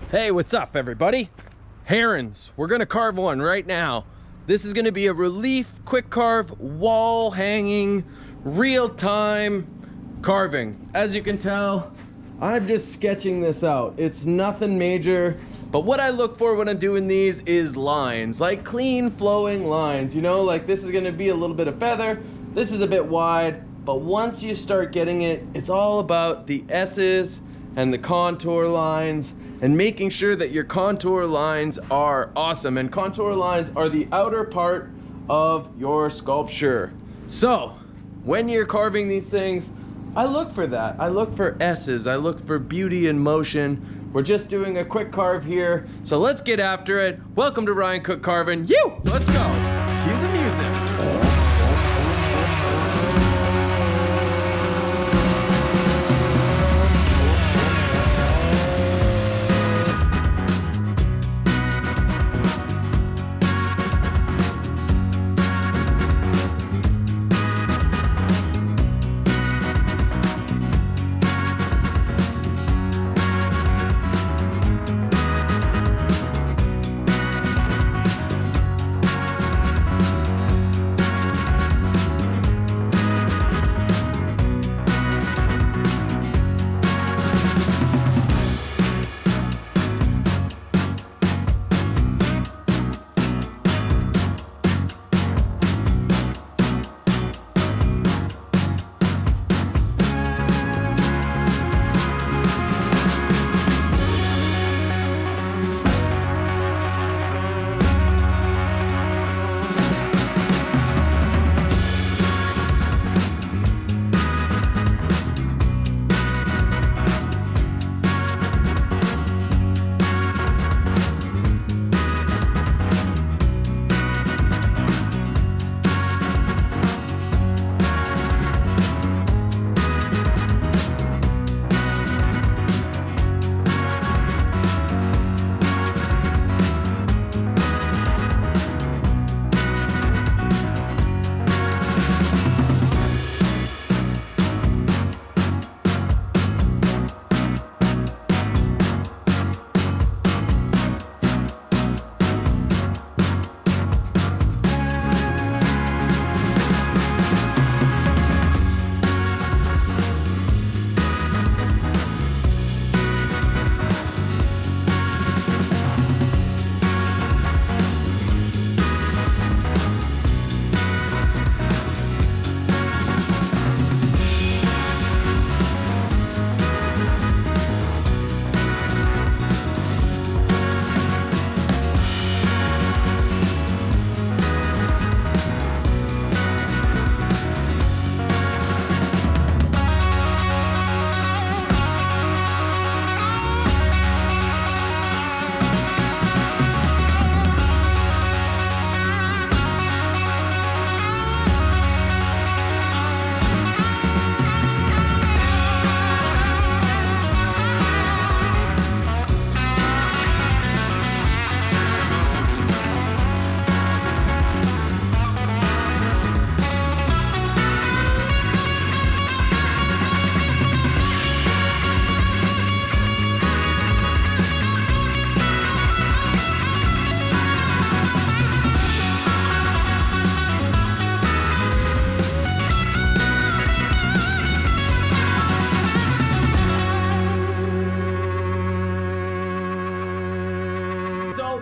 Hey, what's up everybody? Herons, we're gonna carve one right now. This is gonna be a relief, quick carve, wall hanging, real-time carving. As you can tell, I'm just sketching this out. It's nothing major, but what I look for when I'm doing these is lines, like clean flowing lines, you know, like this is gonna be a little bit of feather, this is a bit wide, but once you start getting it, it's all about the S's and the contour lines and making sure that your contour lines are awesome. And contour lines are the outer part of your sculpture. So when you're carving these things, I look for that. I look for S's, I look for beauty in motion. We're just doing a quick carve here, so let's get after it. Welcome to Ryan Cook Carving. Let's go. Cue the music.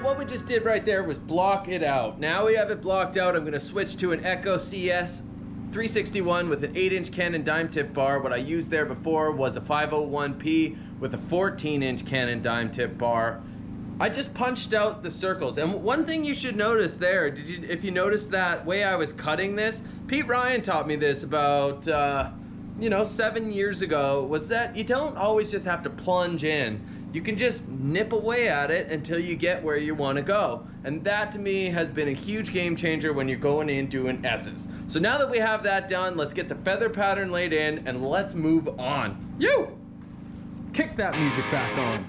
What we just did right there was block it out. Now we have it blocked out. I'm gonna switch to an Echo CS 361 with an 8-inch Canon dime tip bar. What I used there before was a 501P with a 14-inch Canon dime tip bar. I just punched out the circles. And one thing you should notice there, if you notice that way I was cutting this, Pete Ryan taught me this about, 7 years ago, was that you don't always just have to plunge in. You can just nip away at it until you get where you want to go. And that to me has been a huge game changer when you're going in doing S's. So now that we have that done, let's get the feather pattern laid in and let's move on. Kick that music back on.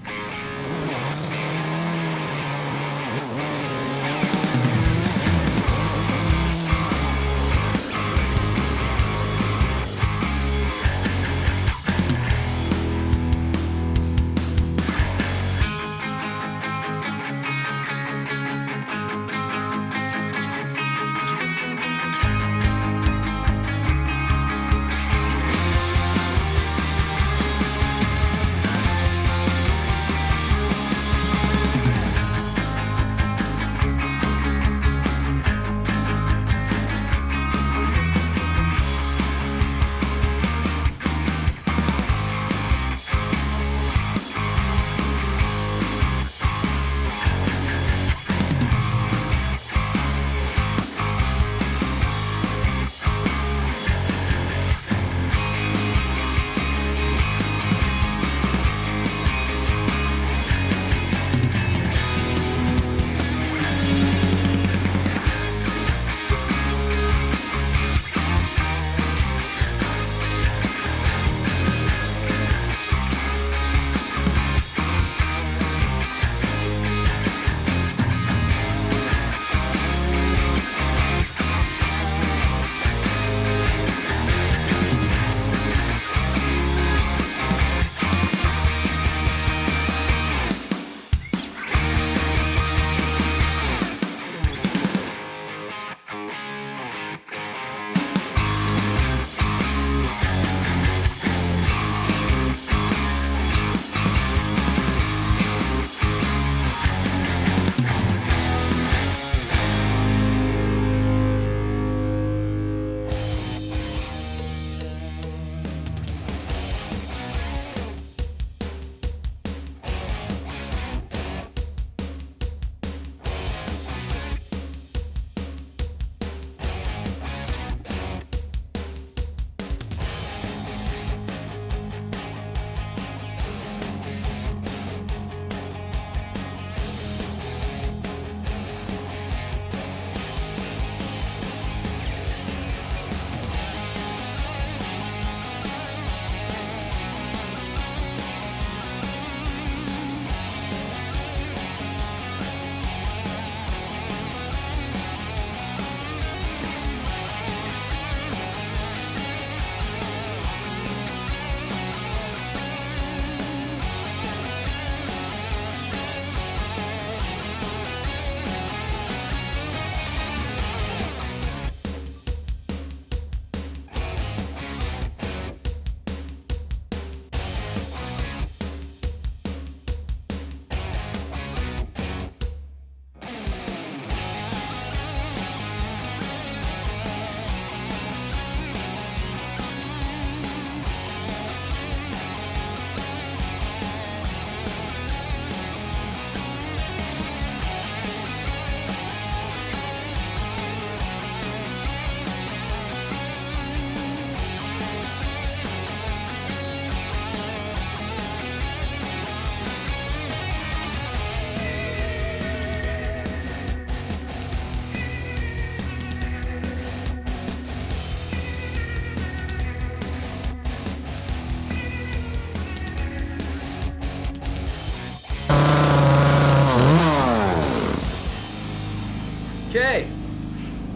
Okay,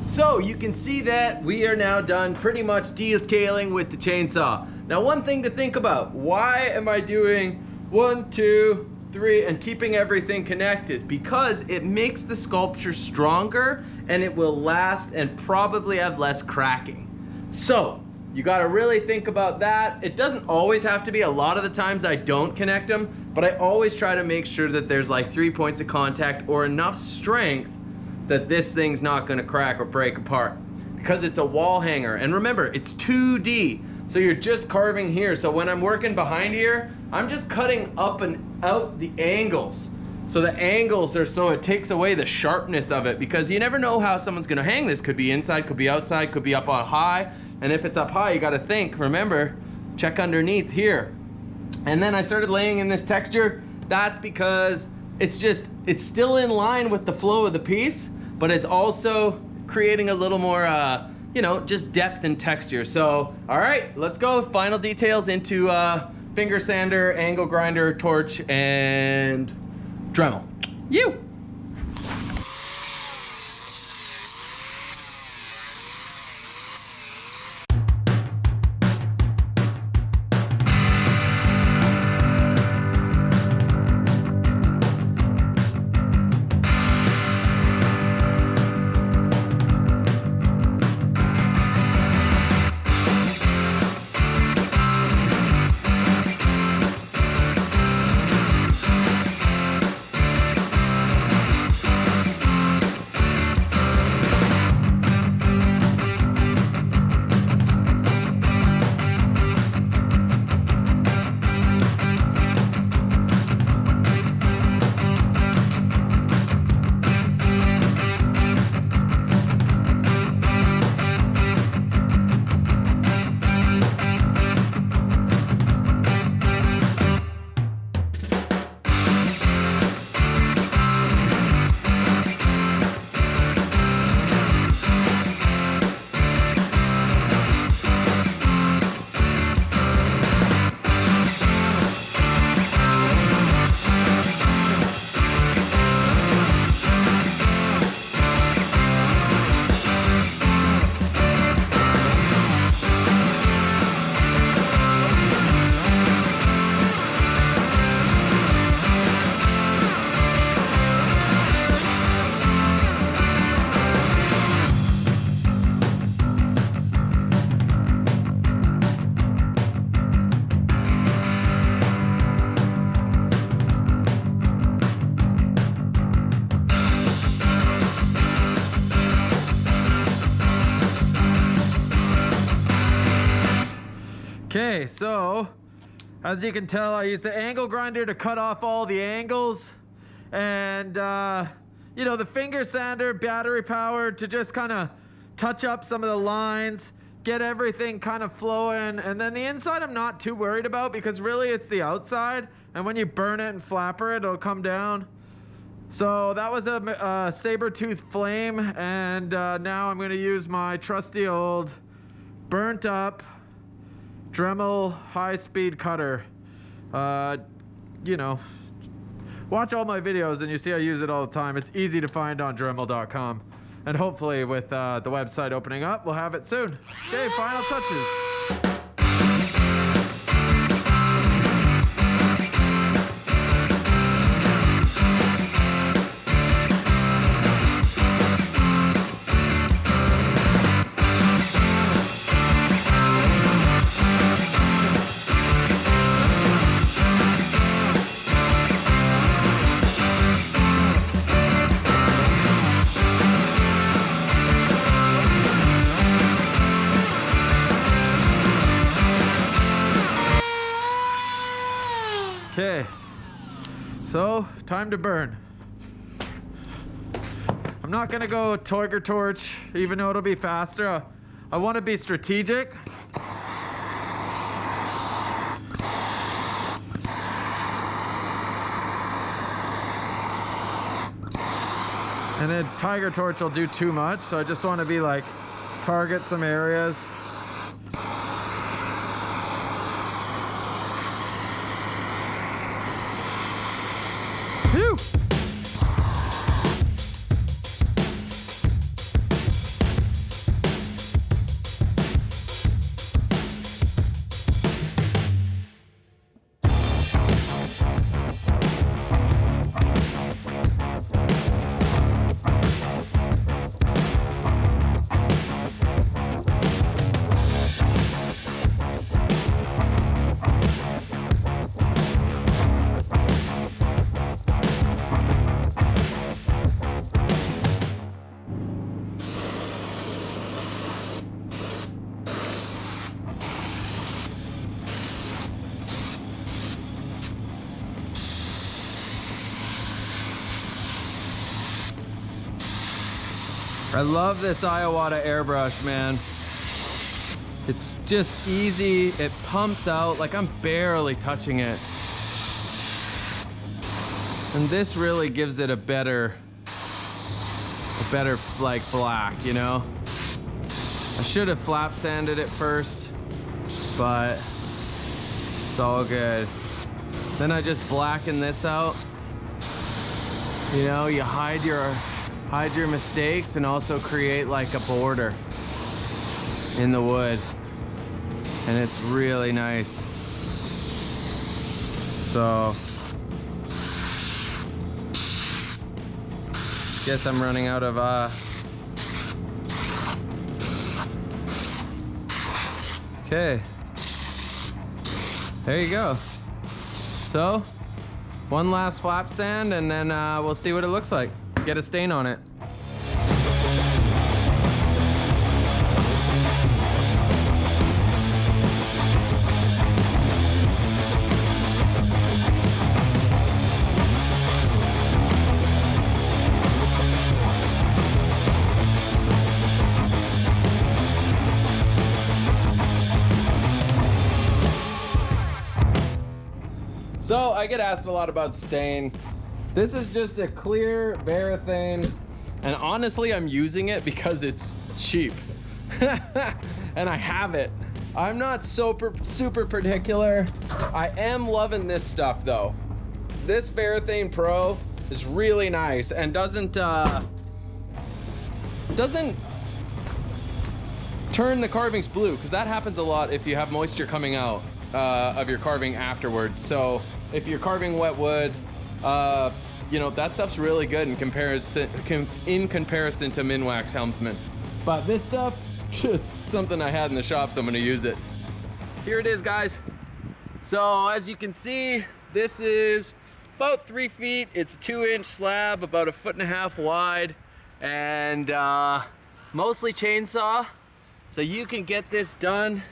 so you can see that we are now done pretty much detailing with the chainsaw. Now, one thing to think about, why am I doing 1, 2, 3 and keeping everything connected? Because it makes the sculpture stronger and it will last and probably have less cracking. So you gotta really think about that. It doesn't always have to be. A lot of the times I don't connect them, but I always try to make sure that there's like 3 points of contact or enough strength that this thing's not gonna crack or break apart, because it's a wall hanger. And remember, it's 2D, so you're just carving here. So when I'm working behind here, I'm just cutting up and out the angles. So the angles are, so it takes away the sharpness of it, because you never know how someone's gonna hang this. Could be inside, could be outside, could be up on high. And if it's up high, you gotta think, remember, check underneath here. And then I started laying in this texture. That's because it's still in line with the flow of the piece, but it's also creating a little more, you know, just depth and texture. So, all right, let's go. Final details into finger sander, angle grinder, torch, and Dremel. You. Okay, so as you can tell, I use the angle grinder to cut off all the angles, and you know, the finger sander, battery powered, to just kind of touch up some of the lines, get everything kind of flowing. And then the inside I'm not too worried about, because really it's the outside, and when you burn it and flapper it, it'll come down. So that was a saber-tooth flame, and now I'm going to use my trusty old burnt up Dremel high-speed cutter. You know, watch all my videos and you see I use it all the time. It's easy to find on Dremel.com. And hopefully with the website opening up, we'll have it soon. Okay, final touches. Okay, so time to burn. I'm not gonna go Toiger torch, even though it'll be faster. I want to be strategic. And then Tiger torch will do too much, so I just want to be like, target some areas. I love this Iwata airbrush, man. It's just easy, it pumps out, like I'm barely touching it. And this really gives it a better like black, you know? I should have flap sanded it first, but it's all good. Then I just blacken this out. You know, you hide your mistakes and also create like a border in the wood. And it's really nice. So, guess I'm running out of okay. There you go. So, one last flap sand and then we'll see what it looks like. Get a stain on it. So I get asked a lot about stain. This is just a clear Varathane, and honestly I'm using it because it's cheap. And I have it. I'm not super particular. I am loving this stuff though. This Varathane Pro is really nice and doesn't turn the carvings blue, because that happens a lot if you have moisture coming out of your carving afterwards. So if you're carving wet wood, you know, that stuff's really good in comparison to Minwax Helmsman. But this stuff, just something I had in the shop, so I'm gonna use it. Here it is, guys. So as you can see, this is about 3 feet. It's a 2-inch slab, about 1.5 feet wide, and mostly chainsaw. So you can get this done.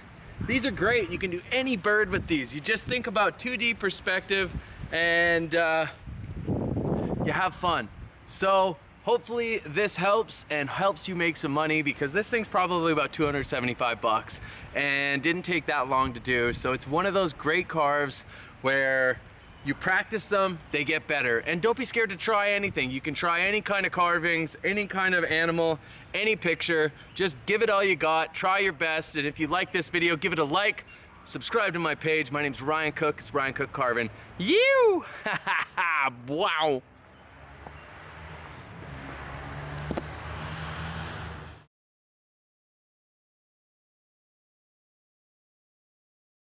These are great. You can do any bird with these. You just think about 2D perspective and you have fun. So hopefully this helps and helps you make some money, because this thing's probably about 275 bucks and didn't take that long to do. So it's one of those great carves where you practice them, they get better. And don't be scared to try anything. You can try any kind of carvings, any kind of animal, any picture. Just give it all you got, try your best. And if you like this video, give it a like, subscribe to my page. My name's Ryan Cook, it's Ryan Cook Carving. You! Wow.